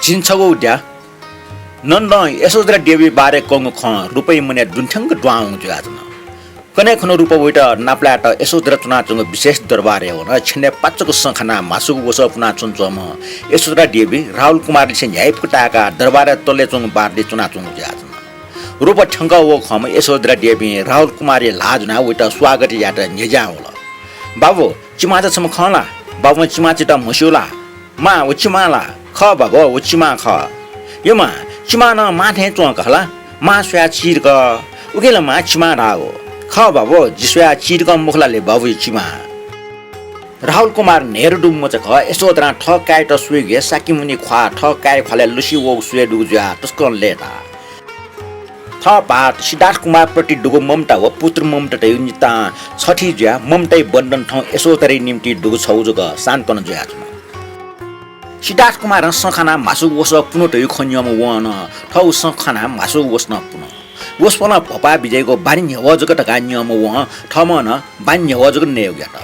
जिन्छगो उड्या नन्द यसोद्रा देवी बारे कंग ख रुपै मने दुन्ठंग ड्वाङ जुआजन कने खनो रूप वइट नाप्लाट यसोद्रा चुना चंग विशेष दरबार हो न छिने पाचको संखना मासुको वस पुना चुनचम यसोद्रा देवी राहुल कुमार से न्याय फुटाका दरबार तले चंग बारले चुना चंग जुआजन रूप ठंग वो खम यसोद्रा देवी राहुल कुमार लाजना वइट स्वागत यात नेजा होला बाबु चिमाचा सम खला बाबु चिमाचिटा मस्युला मा उचिमाला ख बाबु उचिमा ख यमा चिमा न माथे चोक हला मा स्या चिरक उकेला मा चिमा रागो ख बाबु जिस्या चिरक मुखलाले बाबु चिमा राहुल कुमार नेहरू डुम मचक यसोद्रा ठ काय त सुगे साकिमुनि ख्वा ठ काय खले लुसी वो सुए दुज्या तस्कन लेता थ पात सिद्धार्थ कुमार प्रति डुगो ममता व पुत्र ममता तै निता छठी ज्या ममतै बन्धन ठ यसोतरी निम्ति डुगो छौजग शान्तन ज्या सिद्धार्थ कुमार सखाना मासु वस पुनो तै खन्यम वन ठौ सखाना मासु वस्न पुनो वस्पन पपा विजयको बानी हवजग टका नियम व ठमन बानी हवजग नेउ ग्यात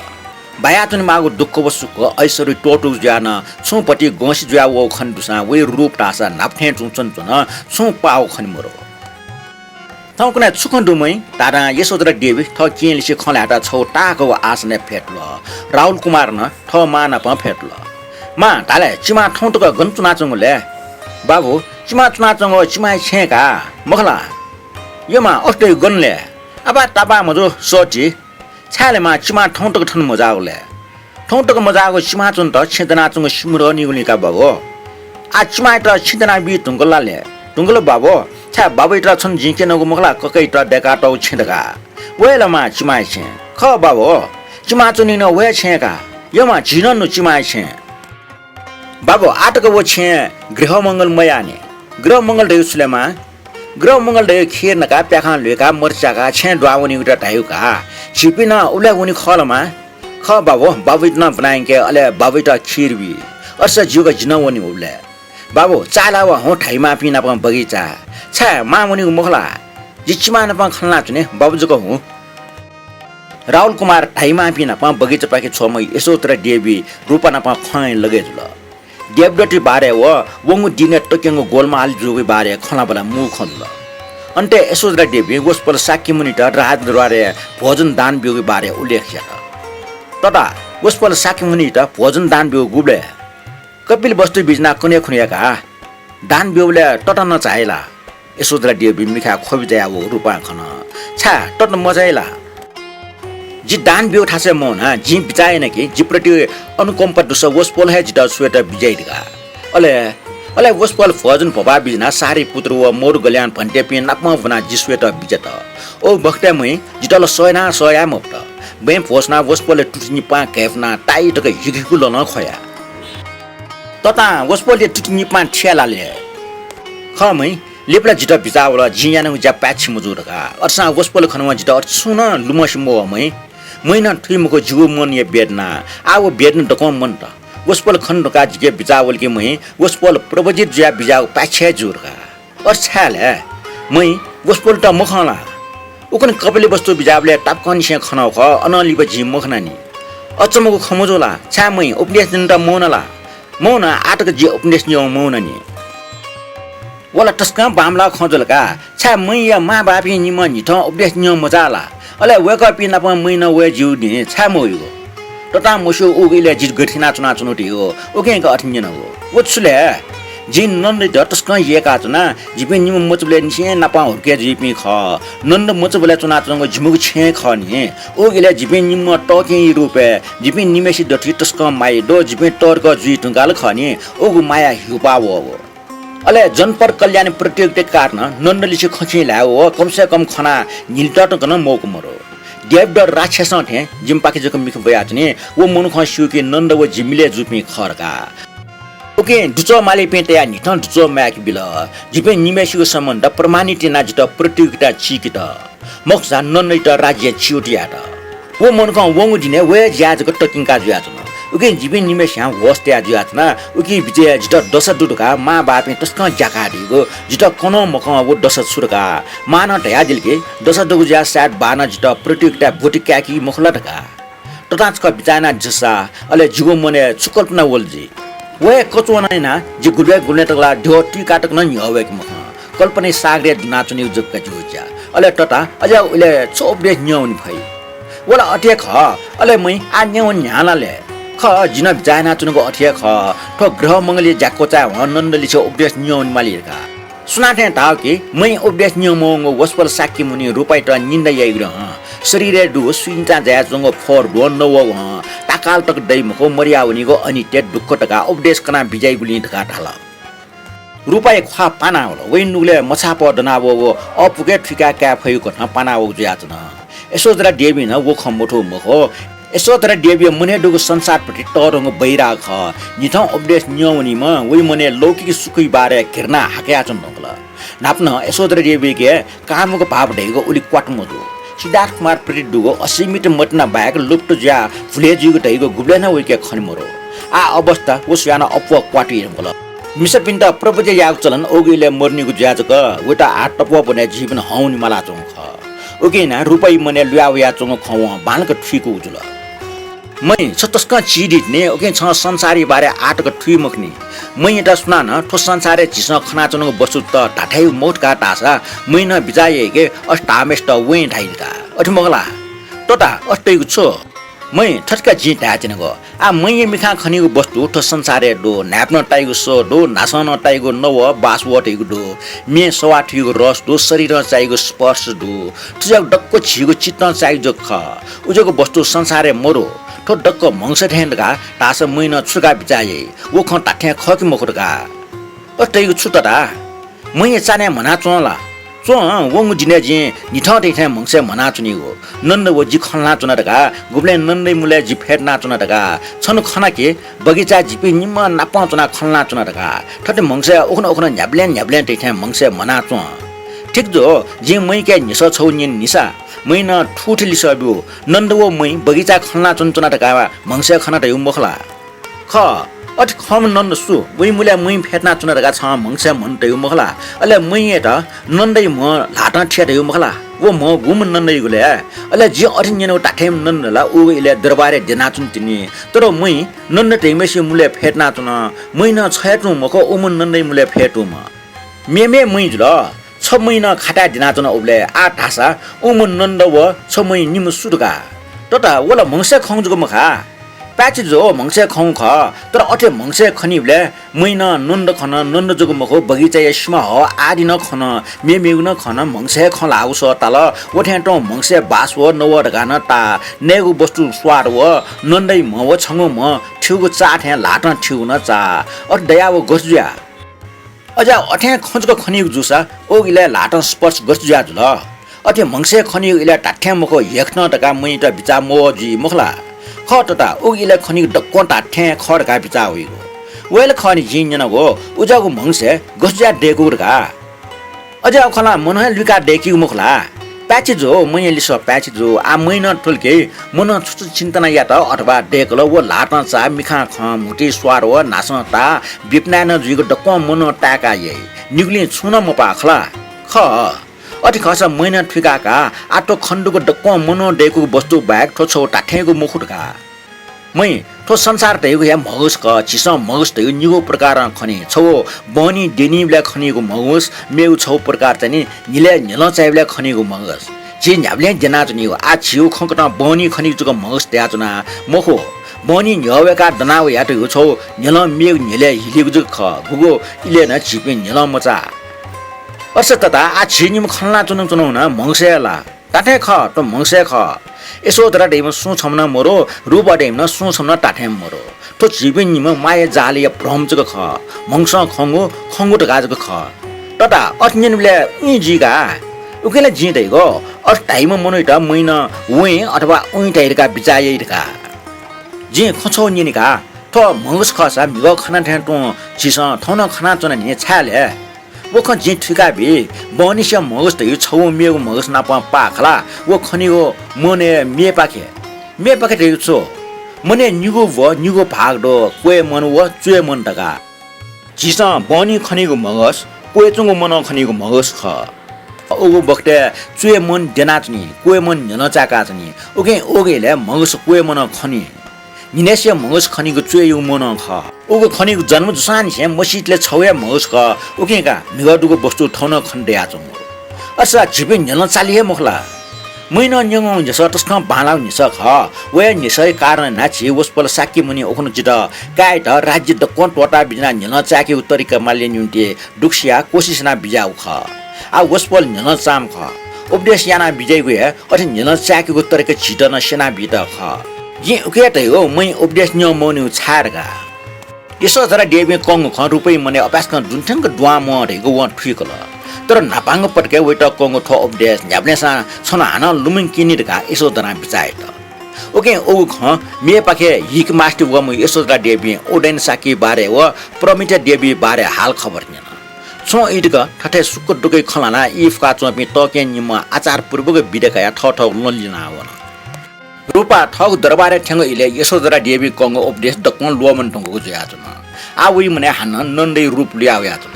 बायातुनि मागो दुःख वसुको ऐश्वरी टोटु ज्यान छुपटी गोसी ज्या वो खन्दुसा वे रूप टासा नाप्थे चुचन चुन छु पाउ खनिमरो थौकुना छुखन्दुमै तारा यसोद्रा देवी थ केलिसे खलाटा छौ टाको आसने फेट्ल राहुल कुमार न ठ माना प फेट्ल मा ताले चिमा ठौटक गन्चुना चंगले बाबु चिमा चुना चंग चिमा छेका मखला यमा अस्ते गनले अबा ताबा मजो सोची छाले मा चिमा ठौटक ठन मजाउले ठौटक मजाको चिमा चुन त छेदना चंग सिमरो निगुलिका बाबु आ चिमा त छेदना बि टुंगलाले टुंगल बाबु छा बाबु इतरा छन जिके नगु मखला ककै त डेका टौ छिदका वेलमा चिमाइ छे ख बाबु चिमा चुनि न वे छेका यमा जिनन नु चिमाइ छे बाबु आटक वो छे गृह मंगल मयाने गृह मंगल दे सुलेमा गृह मंगल दे खीर नका प्याखा लेका मर्चाका छे द्वावनी उटा टायुका छिपिना उले उनी खलमा ख बाबु बाबु इतना बनाएके अले बाबु त खीर बि अर्स जुगा जिनवनी उले बाबु चाला व हो ठाइमा पिना प बगैचा छा मामुनि मुखला जिचिमा न प खलना चुने बाबु जको हु राहुल कुमार ठाइमा पिना प बगैचा पाके छोमै यसोत्र देवी रूपना प खै लगे जुल देवडटी बारे व वंगु दिने टकेंगो गोलमा आल जुगे बारे खला बला मु खल अन्ते यसोद्रा देवी गोस्पल साकी मुनि त राज दरबारे भोजन दान बियोगे बारे उल्लेख छ तदा गोस्पल साकी मुनि त भोजन दान बियो गुबले कपिल वस्तु बिजना कुने खुनियाका दान बियोले टट न चाहेला यसोद्रा देवी मिखा खोबि दया वो रूपा खन छा टट मजाइला जी दान बियो ठासे मन हा जी बिचाएन कि जिप्रति अनुकम्प दुस वस्पल है जिता स्वेट बिजाइदिका अले वस्पल भोजन भबा बिजना सारी पुत्र व मोर गल्यान भन्टे पिन नाकमा बना जी स्वेट बिजत ओ बखते मै जितल सोयना सोया मप्त बे फोसना वस्पल टुटिनी पा केफना टाइ टक हिगेकु लन खया तता वस्पलले टुटिनी पा ठेलाले खमै लेप्ला जिता बिजावला जियान उजा प्याछि मुजुरका अर्सा वस्पल खनवा जिता सुन लुमसिमो मैना थुइमको जुगु मन ये बेदना आव बेदन डको मन त वस्पल खण्डका जिगे बिजावल के मै वस्पल प्रवजित ज्या बिजाव प्याछे जुरका अर्छाले मै वस्पल त मखला उकन कपिले वस्तु बिजावले टापकन से खनाउ ख अनलिब जि मखनानी अचमको खमजोला छा मै उपदेश दिन त मौनला मौन आटक जि उपदेश नि मौननी वला टस्का बामला खजलका छा मै या मा बापी निम नि थ उपदेश नि मजाला अले वेक अप इन अपन मै न वे जिउ नि छा मयो तता मसु उगिले जि गठिना चुना चुनोटी हो ओके क अठिन न हो वछले जिन नन्द टस्का येका चुना जिपि निम मचबले निसे नपा हुर्के जिपि ख नन्द मचबले चुना चुंग जिमुग छे ख नि ओगिले जिपि निम टके रुपे जिपि निमेसी दठि टस्का माइ दो जिपि टर्क जि टुंगाल ख नि ओगु माया हिउपा वो अले जनपर कल्याण प्रतियोगिता कारण नन्दलिसे खछि ल्याओ कमसे कम खना निलटट गन मौक मरो देवडर राक्षस थे जिम्पाके जक मिख बयाचने वो मनु खस्यु के नन्द व जिमिले जुपि खरका ओके दुचो माले पेटया निथन दुचो म्याक बिल जिपे निमेसिको सम्बन्ध प्रमाणित ना जित प्रतियोगिता छिकित मक्सा नन्द राज्य छिउटियाट वो मनु ख वंगु दिने वे ज्याजक टकिङका ज्याजन उके जीवन निमेश यहाँ वस्ते आजुआतना उके विजय जित दश दुटका मा बापे तस्का जाकाडीगो जित कनो मक वो दश सुरका मान ढया दिलके दश दुगुजा सात बाना जित प्रतियोगिता भोटिक्याकी मुखलटका तताचका बिचाना जसा अले जुगो मने चुकल्पना वलजी वे कचोना जी गुले तकला ढोटी काटक न हवे कि मख कल्पने सागरे नाचुनी जगका जुजा अले टटा अजा उले चोबे न्यौन भई वला अटे ख अले मै आ न्यौन न्यालाले ख जिन जायना चुनको अटे ख ठो ग्रह मंगली जाको चा नन्दली छ उपदेश न्यौन मालिरका सुनाथे ताव कि मै उपदेश न्यौमो वस्पल साकी मुनि रुपाइ त निन्दा याइग्र शरीरे दु सुइन्चा जाय जंगो फोर दोन नो ताकाल तक दै मखो मरियाउनीको अनि टे दुख टका उपदेश कना बिजाइ गुली ढका ढाला रुपाइ खा पाना होला वैनुले मछाप दनाबो अपुके ठिका क्या फयुको न पाना ओ ज्याचन यसो जरा देवी न वो खमोठो मखो यसो जरा देवी मुने दुगो संसारपट्टि टरंग बैरा ख निथ उपदेश न्यौनी म वइ मने लौकिक सुखै बारे घिर्ना हाक्या छन् नगला नाप्न यसो जरा देवी के कामको भाव ढेको उली क्वाटमदो सिद्धार्थ कुमार प्रतिदुगो असीमित मटना बाहेक लुप्त ज्या फुलेजीको ढेको गुब्लेना वइके खनिमरो आ अवस्था ओस्याना अपवा क्वाटी रंगला मिसपिन्ता प्रपजे याग चलन ओगिले मर्नीको ज्याजक उता आट टपवा बने जीवन हौनी मला चोङ ख ओगिना रुपै मने ल्यावया चोङ खव बालक ठिको उजुल मै छतस्का चिडिट ने ओगे छ संसारी बारे आटक ठुइ मखनी मै एटा सुना न ठो संसारे झिस खना चोङ बसु त ढाठै मोटका टासा मै न बिजाए के अष्टामेष्ट वे ढाइका अठि मगला टोटा अष्टैको छ मै ठटका जी ढाचन गो आ मै मिखा खनिको वस्तु ठो संसारे डो न्याप्न टाइगो सो डो नासन टाइगो नव बासवटेको डो मे सवाठीको रस डो शरीर चाहिएको स्पर्श डो तुजाको डक्को छिगो चित्त चाहियो ख उजको वस्तु संसारे मरो ठो डक्क मंस ठेन्डका टास मैन छुका बिचाए वो ख टाठ्या खकि मखुरका अटैको छुटटा मै चाने मना चोला चो वंग जिने जे निठा देथे मंसे मना चुनिगो नन्द वजी खलना चुना दगा गुब्ले नन्दै मुले जि फेटना चुना दगा छनु खना के बगैचा जिपि निम नापा चुना खलना चुना दगा ठटे मंसे ओखन न्याब्ले देथे मंसे मना चो ठीक जो जे मै के निस छौ निसा मै न ठुठली सबु नन्द वो मै बगैचा खलना चुना दगा मंसे खना दयु मखला ख अट खम नन्द सु वइ मुले मै फेट्ना चुना दगा छ मंसे मन दयु मखला अले मै एट नन्दै म लाटा ठ्या दयु मखला वो म गुम नन्दै गुले अले जे अठिन टाठेम नन्दला उ इले दरबारे देना चुन तिनी तर मै नन्द टेमेसी मुले फेट्ना चुन मै न छयटु मको उम नन्दै मुले फेटु म मेमे मै जुल छ महिना खाटा दिना चुन उले आ ढासा उम नन्द व छ मै निम सुदगा तता वला मंसे खंजुको मखा प्याची जो मंसे खौ ख तर अठे मंसे खनिबले मैन नन्द खन नन्द जोगो मखो बगैचा यसमा हो आदि न खन मेमेगु न खन मंसे ख लागु स ताल ओठे ट मंसे बास व नव ढगा न ता नेगु वस्तु स्वार व नन्दै म व छंगु म ठिउगु चाठे लाट ठिउ न चा अ दया व गसजुया अजा अठे खंजको खनिगु जुसा ओगिले लाट स्पर्श गसजुया जुल अठे मंसे खनिगु इले टाठ्या मखो यखन ढगा मै त बिचा मोजी मखला खटटा उगिले खनिक डक्कोटा ठ्या खडका बिचा होइगो वेल खनि जिन गो उजागु मंसे गसजा डेगुरगा अझ खला मन लुका डेकी मुखला प्याची जो मै लिस प्याची जो आ मैन ठुल्के मन छुच चिन्तना या त अथवा डेकल व लाट चा मिखा ख मुटी स्वार व नासता बिपना न जुइगो डक्को मन टाका ये निगुली छुन म पाखला ख अति खस मैना ठिकाका आटो खण्डुको डक्को मनो डेको वस्तु ब्याग ठो छौ टाठेको मुखुटका मै ठो संसार तैको या मगस क चिस मगस तै निगो प्रकार खनि छौ बनी डेनिबले खनिको मगस मेउ छौ प्रकार चाहिँ निले निल चाहिबले खनिको मगस जे न्याबले जना चाहिँ आ छिउ खंकटा बनी खनिको मगस त्या जना मखो बनी न्यवेका दनाव या त छौ निल मेउ निले हिलिगु ज ख गुगो इले न छिपे निल मचा असतता आ छिनिम खल्ला चुनु न मंगसेला टाठे ख त मंगसे ख यसो दरा डेम सु छमना मरो रुबा डेम न सु छमना टाठे मरो तो जीवन निम माया जालिया भ्रम जग ख मंगस खंगो खंगो त गाजग ख तता अज्ञनले इ जिगा उकेले जिदैगो अस टाइम मनोइटा मैना वे अथवा उइ टाइरका बिचाइरका जे खछौ निनिका त मंगस खसा मिग खना ठ्यान त चिस थौन खना चना नि छाले वो खन जे ठिका बि बनिस मगस त यो छौ मेगु मगस ना पाखला वो खनिगो मने मे पाखे त यो छो मने निगो भाग दो कोए मन व चुए मन तका जिसा बनि खनिगो मगस कोए चंगो मन खनिगो मगस ख ओगो बक्ते चुए मन देना चनी कोए मन नचाका चनी ओगेले मगस कोए मन खनि निनेसिया मगस खनिको चुयो मन ख उको खनिको जन्म जुसान छे मसितले छौया मगस ख उकेका मिगडुको वस्तु ठौन खण्डे आजो असा जिबे नल चालिए मखला मैन न्यङ जस तस्क बालाउ निस ख वे निसय कारण नाछि वसपल साकी मुनि ओखन जित काय त राज्य द कोन टोटा बिजना नल चाके तरिका माले न्युन्टे दुखसिया कोशिश ना बिजाउ ख आ वसपल नल चाम ख उपदेश याना विजय गए अथि नल चाके तरिका छिटन सेना बित ख जे उके त हो मै उपदेश न्य मनु छारगा यसो जरा डेबे कङ ख रुपै मने अपासक जुन्ठंग द्वा म रेगो व ठिकल तर नापाङ पटके वेट कङ ठ उपदेश न्याब्नेसा छन हान लुमिङ किनिरका यसो दना बिचाए त ओके ओ ख मे पाखे हिक मास्टर व म यसो जरा डेबे ओडेन साकी बारे व प्रमिता देवी बारे हाल खबर न छो इडक ठठे सुक्क डुकै खलाना इफ का चोपी तके निम आचार पूर्वक बिडेका ठ ठ ललिना वन रूपा ठग दरबारे ठ्याङ्ग इले यसोदरा देवी कङ उपदेश दक्कन लोमन ढङ्गको ज्याचन आ उही मने हान नन्दै रूप ल्याउ याचन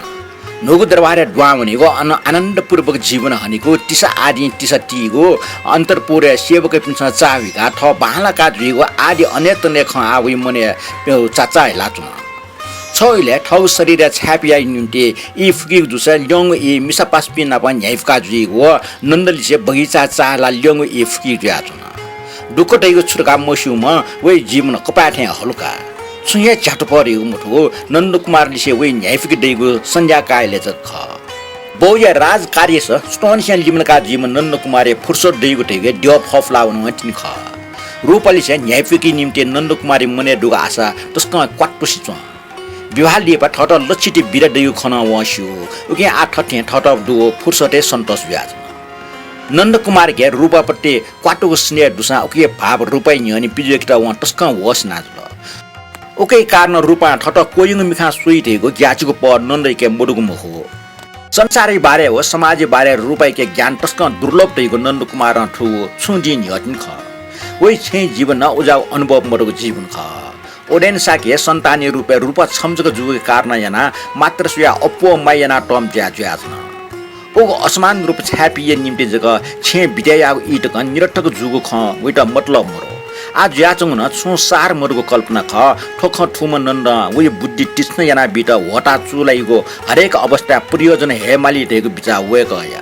नोगु दरबारे ड्वा भनेको आनन्दपूर्वक जीवन हनेको तिसा आदि तिसा टीगो अन्तरपुरे सेवक पिन्छ चाविका ठ बाहला काजुको आदि अनेक ने ख आ उही मने चाचा लाचुन छैले ठौ शरीर छापिया निन्ते इ फुकी जुस ल्यङ इ मिसा पासपि नपा न्याइफ काजुको नन्दलिसे बगैँचा चाला ल्यङ इ फुकी ज्याचन दुखटैको छुर्का मस्युमा वे जीवन कपाठे हलुका सुये झट परेको मुठो नन्द कुमारले वे न्यायफिक दैगो संज्ञा कायले ख बौया राज कार्य छ स्टोनसियन लिमनका जीवन नन्द कुमारे फुर्सद दैगो दैगे ड्य फफ्लाउन वटिन ख रूपली से न्यायफिकी निम्ति नन्द कुमारी मने दुगा आशा तस्क क्वाटपुसी छ विवाह लिएपा ठट लच्छिटी बिरा दैगो खन वस्यु उके आ ठठे ठट दु फुर्सदे सन्तोष ब्याज नन्द कुमार के रूपपट्टि क्वाटोको स्नेह दुसा उके भाव रुपै न्यनी पिजेकटा व टस्क वस नाजल उके कारण रूपा ठट कोइङ मिखा सुइटेको ग्याचको प नन्दै के मुडुको मुखो संसारै बारे हो समाज बारे रुपै के ज्ञान टस्क दुर्लभ दैको नन्द कुमार ठु छुंजी न्यतिन ख ओइ छै जीवन न उजाउ अनुभव मडको जीवन ख ओडेन साके सन्तानी रुपे रूप छमजको जुगको कारण याना मात्र सुया अपो मायना टम ज्या ज्याजन ओ असमान रूप छापिए निम्ति जग छे बिद्या इटक निरठक जुगो ख वेट मतलब मरो आज याचङ न छु सार मरुको कल्पना ख ठोख ठुम नन्द उयो बुद्धि टिस्न याना बिट वटा चुलाइगो हरेक अवस्था प्रयोजन हेमाली ढेको बिचा वे गया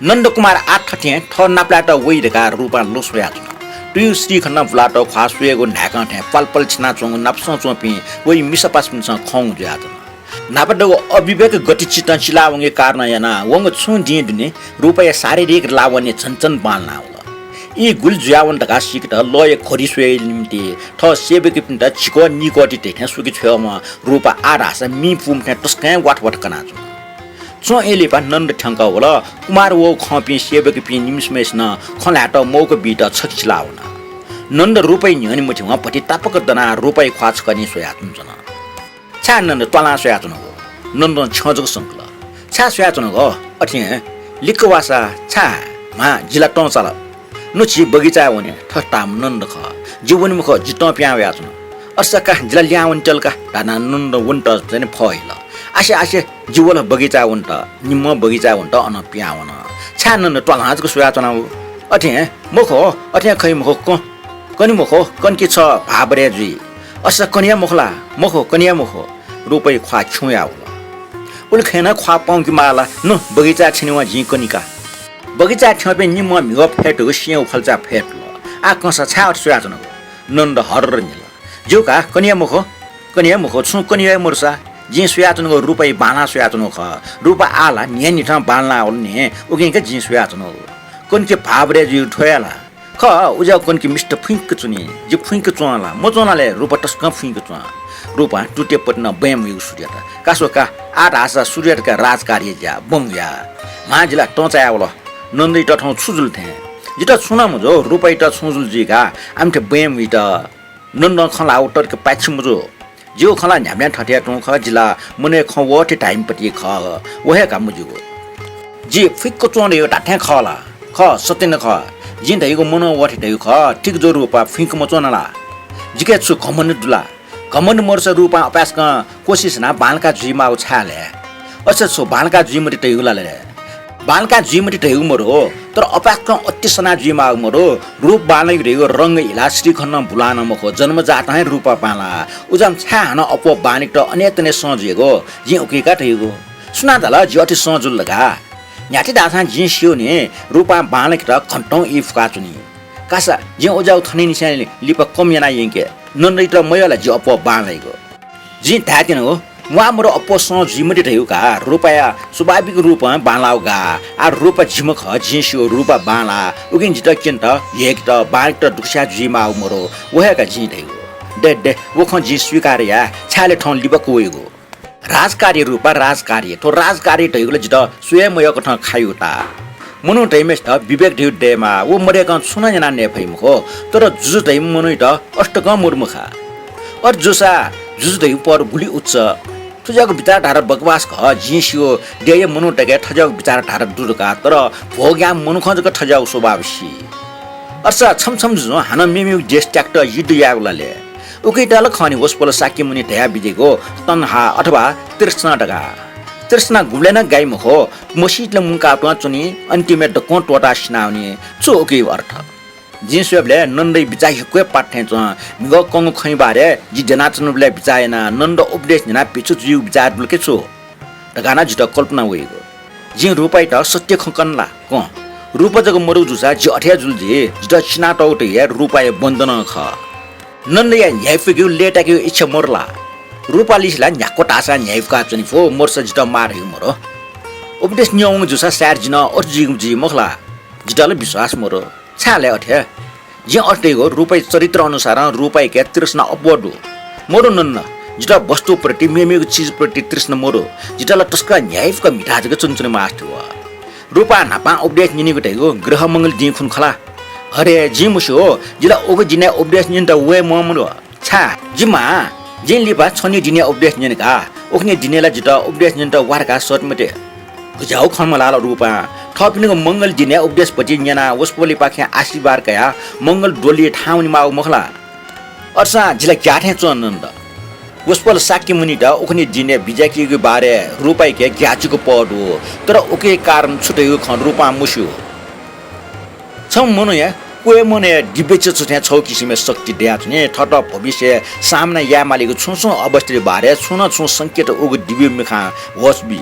नन्द कुमार आठ ठे ठ नाप्लाट वइरेका रूपा लोसया टु श्री खन्न फ्लाट खासुएगो ढाका ठे पलपल छिना चोङ नाप्स चोपी वइ मिसपास पिन्छ खौ ज्याद नापडको अविवेक गति चित्त चिलावङे कारण याना वङ छु दि दिने रुपैया शारीरिक लावने छनछन बाल्ना यी गुल ज्यावन्तका सिकट लय खरिसुए निम्ति ठ सेबेक पिन्ट छिको निकोटी टेख्या सुकी छेउमा रूपा आरास मि पुम थे टस्कै वाटवाट कनाचु चो एलिपा नन्द ठंका होला कुमार वो खपि सेबेक पि निमिसमेस न खलाट मौक बिट छकिलाउना नन्द रुपै न्यनि मुठिमा पति तापक दना रुपै ख्वाच कनि सोयातुन जन छा नन्द तला सोयातुन हो नन्द छजक संकल छा सोयातुन हो अथि लिकवासा छा मा जिला टंचाला नुची बगैँचा हुने ठट्टाम नन्द ख जीवन मुख जित प्याउ याचन असका जिला ल्यावन चलका धाना नन्द वन्ट जने फइल आशे आशे जीवन बगैँचा वन्ट निम्म बगैँचा वन्ट अन प्यावन छा नन्द टलाजको सुयाचना हो अथे मुखो अथे खै मुखो कनि मुखो कन के छ भाबरे जुई अस कनिया मुखला मुखो कनिया मुखो रुपै ख्वा छुया होला उल खेना ख्वा पाउकी माला न बगैँचा छिनेवा जी कनिका बगैँचा ठ्यापे निम मिग फेट हो स्याउ फल्चा फेट ल आ कस छाट सुयाचन नन्द हर्र निल जोका कनिया मुखो छु कनिया मुर्सा जी सुयाचन गो रुपै बाना सुयाचन ख रुपा आला न्यानि ठ बालना ओल्ने उकेका जी सुयाचन कनके भाबरे जी ठोयाला ख उजा कनके मिस्ट फुइक चुनी जी फुइक चुनाला म चुनाले रुपा टस्क फुइक चुना रुपा टुटे पटन बयम यु सूर्यता कासोका आठ आशा सूर्यका राजकार्य ज्या बंग्या माजिला टचाया होला नन्दै ट ठाउँ छुजुल थे जिटा छुना मुजो रुपै ट छुजुल जिगा आमथे बयम इट नन्द खला उटर के पाछि मुजो जिउ खला न्याम्या ठठ्या टौ ख जिला मुने ख वटे टाइम पति ख वहे का मुजो जी फिक्क चोने यो टाठ्या खला ख सतेन ख जिन दैगो मनो वटे दै ख ठीक जो रुपा फिक मचोनला जिके छु कमन दुला कमन मोर्स रुपा अपास क कोशिश ना बालका जुइमा उ छाले अच्छा सो बालका जुइमरि दै उलाले बालका जीमटी ठेगु मरो तर अपाक अति सना जीमा मरो रूप बालक रेगो रंग इला श्री खन्न बुलान मखो जन्म जात है रूपा पाला उजम छान अपो बानिक त अनेतने सजिएको जी उकेका ठेगु सुना दला ज्योति सजुल लगा न्याति दासा जी सियो ने रूपा बालक त खन्टौ इफ काचुनी कासा जे ओजाउ थने निसाले लिप कमियाना यंके नन्दै त मयला जी अपो बालैको जी थाकेन हो वहाँ मरो अपो जिमटी ठेउका रुपया स्वाभाविक रूपमा बालाउगा आ रूप झिमख झिस्यो रूप बाला उगिन जित केन्ट एक त बाइक त दुख्या जिमा मरो वहेका झि ठेउ डे वख झि स्वीकार्या छाले ठौं लिब कोइगो राजकार्य रूपा राजकार्य तो राजकार्य ठेउले जित स्वयंमयको ठ खायुता मनु टैमेस त विवेक ठेउ डेमा वो मरेका सुना जना ने फैमखो तर जुजु टै मनु त अष्टक मुर्मुखा और जुसा जुजु टै पर गुली उच्च तुझ्याको विचार ढार बकवास ख जिसियो देय मनु टके ठजाउ विचार ढार दुरका तर भोग्या मनु खजको ठजाउ स्वभावसी अर्सा छमछम जुनो हान मेमिउ जेस ट्याक्ट युद्ध यागुलाले उकै डाल खनि होस्पल साकी मुनि ढया बिजेको तन्हा अथवा तृष्णा डगा तृष्णा गुलेन गाई मखो मसितले मुका टवा चुनी अन्तिमे डको टोटा स्नाउने चोकै अर्थ जिसुबले नन्दै बिचाइ कोइ पाठे छ मिगो कंग खै बारे जि जना चनुबले बिचाएना नन्द उपदेश जना पिछु जिउ बिचार बुलके छु दगाना जित कल्पना होइगो जि रुपाइ त सत्य खकनला क रूप जग मरु जुसा जि अठ्या जुल जि जित छिना टौट हे रुपाइ बन्दन ख नन्दै या न्याइफिगु लेटाके इच्छा मरला रूपालिसला न्याको टासा न्याइफका चनि फो मर्स जित मार हे मरो उपदेश न्यौङ जुसा सार जिन और जि मखला जितले विश्वास मरो छाले अठ्या जे अटेको रुपै चरित्र अनुसार रुपै के तृष्णा अपवडु मोरो नन्न जिटा वस्तु प्रति मेमेको चीज प्रति तृष्णा मोरो जिटाला टस्का न्यायका मिठाजको चुनचुने मास्टु रुपा नापा उपदेश निनिको टेको ग्रह मंगल दि खुन खला अरे जी मुसो जिला ओगो जिने उपदेश निन त वे ममरो छा जिमा जिन लिपा छनि दिने उपदेश निनका ओखने दिनेला जिटा उपदेश निन त वारका सटमटे गुजाउ खमला रुपा थपिनको मंगल दिने उपदेश पछि न्याना वसपोली पाखे आशीर्वाद कया मंगल डोली ठाउनी माउ मखला अर्सा जिला क्याठे चनन्द वसपोल साकी मुनि त ओखनी दिने बिजाकीको बारे रुपाइ के ग्याचुको पडो तर ओके कारण छुटेको खन रुपा मुस्यो छम मनो या कोए मने दिबेच छुट्या छौ किसिमे शक्ति द्या छने ठट भविष्य सामना या मालिको छुसु अवस्था बारे छुन छु संकेत ओगो दिव्य मिखा वसबी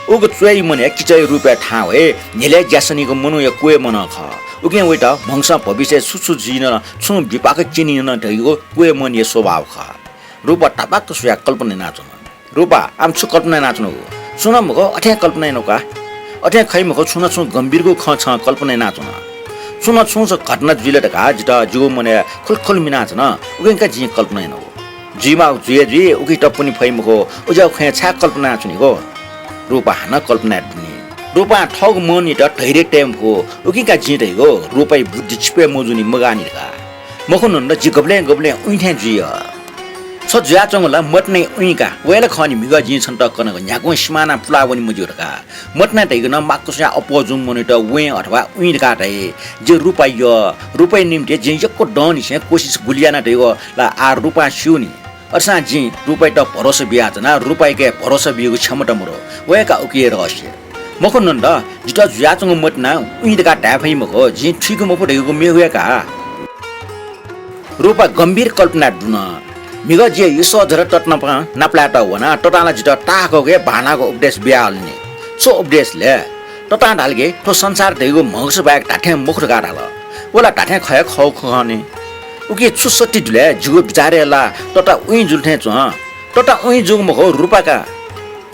उगो चुई मने किचै रुपया ठाउँ हे नेले ज्यासनीको मनु या कोए मन ख उके वेटा भंसा भविष्य सुसु जिन छु विपाक चिनिन ढैगो कोए मन या स्वभाव ख रूपा टपाक सुया कल्पना नाचन रूपा आम छु कल्पना नाच्नु सुन मको अठ्या कल्पना नका अठ्या खै मको छुन छु गम्भीरको ख छ कल्पना नाचन सुन छु घटना जिले ढका जिता जो मने खुलखुल मिनाचन उकेका जि कल्पना न जिमा जुए जि उके टपनी फै मको उजा ख छा कल्पना नाच्नुको रूपा हाना कल्पना दुनी रूपा ठग मनी त धैर्य टेम्पो उकिका जिँदैगो रूपाइ बुद्धि छिपे मोजुनी मगानी का मखुन न जिगब्ले गब्ले उइठे जिय छ ज्या चंगला मटनै उइका वेला खनि मिगा जि छन् त कन न्याको सिमाना पुलावनी मुजुरका मटना दैगन माकुसा अपोजुम मनि त वे अथवा उइका दै जे रुपाइ निम्ते जे यको डनी से कोशिश गुलियाना दैगो ला आ रूपा सिउनी अर्सा जी रुपाइ त भरोसा बियाजना रुपाइ के भरोसा बिएको क्षमता मरो वेका उकिए रहस्य मखो नन्द जिता ज्याचंग मटना उइदका ढाफै मखो जी ठिक मफो ढेको मेहुएका रुपा गम्भीर कल्पना दुन मिग जे यसो जर टट्न प नप्लाट वना टटाला जिता टाको के भानाको उपदेश बियाल्ने सो उपदेशले टटा ढालगे तो संसार ढेको महस बाग ढाठे मुख गाडाल ओला ढाठे खय खौ खने उके छुसट्टी दुले जुगो बिचारेला टटा उइ जुल्थे छ टटा उइ जुग मखो रुपाका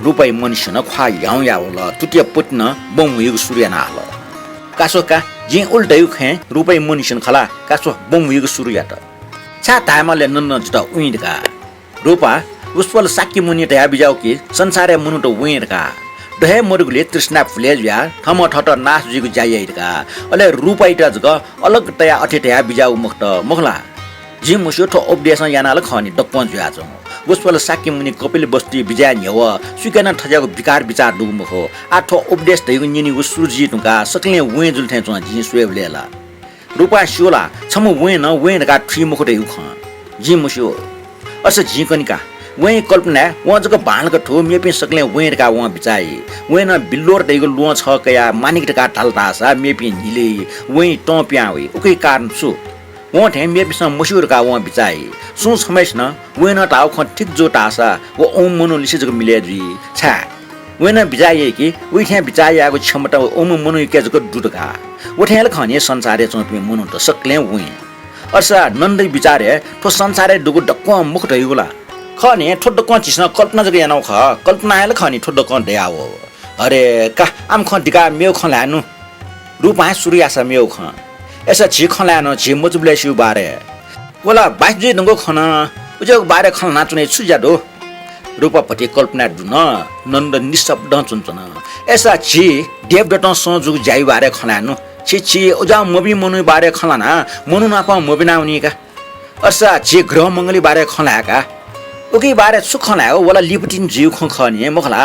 रुपाइ मनुष्य न खा याउ याउल तुटिया पुट्न बम युग सूर्य न हाल कासोका जे उल्टै खे रुपाइ मनुष्य खला कासो बम युग सूर्य त छा तामले नन्न जता उइदका रुपा उसपल साकी मुनि तया बिजाउ कि संसारे मुनु त उइरका दहे मरुगले तृष्णा फुलेज्या थम ठट नास जिगु जाइरका अले रुपाइ त जग अलग तया अठेटया बिजाउ मुक्त मखला जि मुसो ठ उपदेश यानाल खनि डपन ज्याच उसपल साकी मुनि कपिल बस्ती बिजा न्यव सुकेन ठजाको विकार विचार दुगु मखो आठ उपदेश दैगु निनि उसुजी तुका सकले वे जुल्थे च जि स्वेबलेला रुपा शिवला छम वे न वे का ठि मुखो दैगु ख जि मुसो अस जि कनिका वही कल्पना वहाँ जग भाँडको ठो मेपी सक्ले वेरका वहाँ बिचाई वही न बिल्लोर दैको लुवा छ कया मानिक टका ढाल्टा सा मेपी निले वही टोप्या हुई उकै कारण छु वहाँ ठ्याङ मेपीसँग मस्युरका वहाँ बिचाई सु समयस न वही न टाउ ख ठिक जो टासा वो ओम मनो लिसेजको मिले जी छा वही न बिचाइए कि उही ठ्याङ बिचाइएको क्षमता ओम मनो के जको दुडका वो ठ्याङ खने संसारे चोपी मनो त सक्ले वही अर्सा नन्दै बिचारे ठो संसारे दुगो डक्को मुख दैगोला खने ठोड्ड क चिस्न कल्पना जगे यानौ ख कल्पना आयल खनि ठोड्ड क देयाओ अरे का आम ख दिका मेउ ख लानु रुपा सूर्यासा मेउ ख ऐसा छि ख लानु छि मजुबले सिउ बारे वला बाइजे नंगो खन उजो बारे ख नाचुने सुजा दो रूपपति कल्पना दुन नन्द निशब्द चुन्छन ऐसा छि देवदत्त सजुग जाई बारे ख लानु छि छि उजा मबी मनु बारे ख लाना मनु नापा मबी नाउनी का अर्सा छि ग्रह मंगली बारे ख लाका ओके बारे सुख लाग्यो वला लिपटिन जिउ खने मखला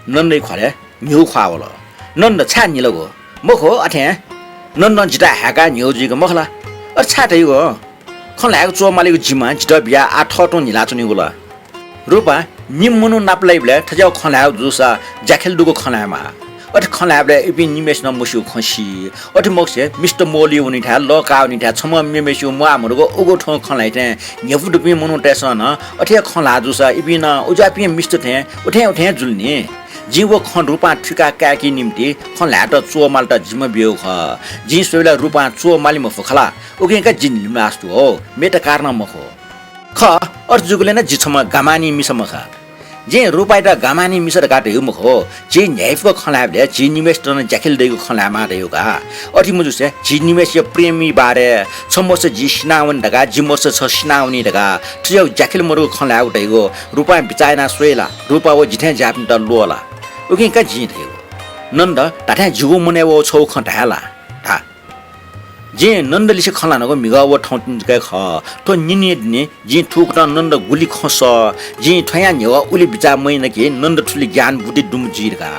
नन्दै खले न्यु खावला नन्द छा निलगो मखो अथे नन्द जिता हाका न्यु जिको मखला अ छाटै गो खलाको चो मालिको जिमा जिता बिया आ ठटो निला चुनि गोला रुपा निम मनु नाप्लाइबले थजाउ खलाउ जुसा जाखेल दुगो खलामा अट खलाबले इपि निमेश न मुसु खसी अट मक्से मिस्टर मोली उनी था लका उनी था छम मेमेसु म हमरको उगो ठौ खलाइ थे नेफु दुपि मनु टेसन अठे खला जुसा इपि न उजापि मिस्टर थे उठे उठे जुल्नी जीव खन रूपा ठिका काकी निम्ति खला त चो माल त जिम बियो ख जी सोला रूपा चो माली म फखला उगेका जिन लास्तु हो मेटा कारण मखो ख अर्जुगले न जिछम गामानी मिसम ख जे रुपाइटा गामानी मिसर काटे हुम हो जे न्यायको खलाबले जे निमेश न ज्याखेल दैको खलामा देउका अठि मुजुसे जे निमेश प्रेमी बारे छमोस जी स्नाउन दगा जिमोस छ स्नाउनी दगा त्यो ज्याखेल मरु खलाउ दैको रुपा बिचाइना सोइला रुपा वो जिथे जापिन त लोला उकि का जी थियो नन्द ताठा जुगु मने वो छौ खटाला था जे नन्द लिसे खलानको मिगाव ठाउँ के ख तो निने दिने जे ठुक त नन्द गुली खस जे ठया न्यवा उले बिचा मैन के नन्द ठुली ज्ञान बुद्धि दुम जिरका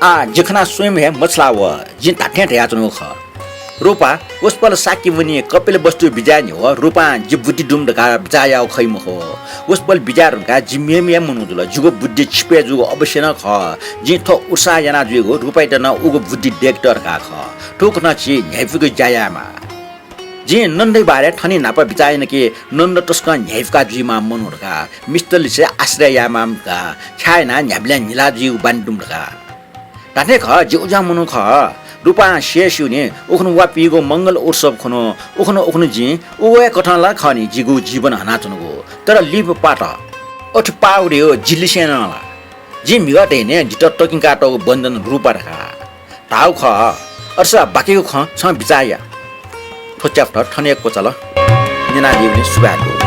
आ जखना स्वयं हे मछला व जे ताठ्या ठया चनो ख रूपा उसपल साकी वनी कपिल वस्तु बिजा न्यवा रूपा जे बुद्धि दुम दका बिचाया खैम हो उसपल बिजार का जिमेमे मनुजुल जुगो बुद्धि छिपे जुगो अवश्य न ख जे थो उर्सा जना जुगो रूपा त न उगो बुद्धि डेक्टर का ख ठोक न छि न्यायफुको जायामा जे नन्दै बारे ठनी नापा बिचाएन कि नन्द टस्का न्यायफका जुमा मनोरका मिस्तलिसे आश्रयामामका छायना न्याब्ल्या निला जिउ बान्डुमका ताते ख जे उजा मनु ख रूपा शेषुने उखनु वापिगो मंगल उत्सव खनो उखनु जी उवे कठनला खनी जिगु जीवन हनाचनुगो तर लिप पाट ओठ पाउडियो जिलिसेनला जे मिगटेने जित टकिङ काटो बन्धन रूपा रखा ताउ ख अर्सा बाकीको ख छ बिचाया ठोच्याफ्ट ठनेको चल निना दिउले सुबाको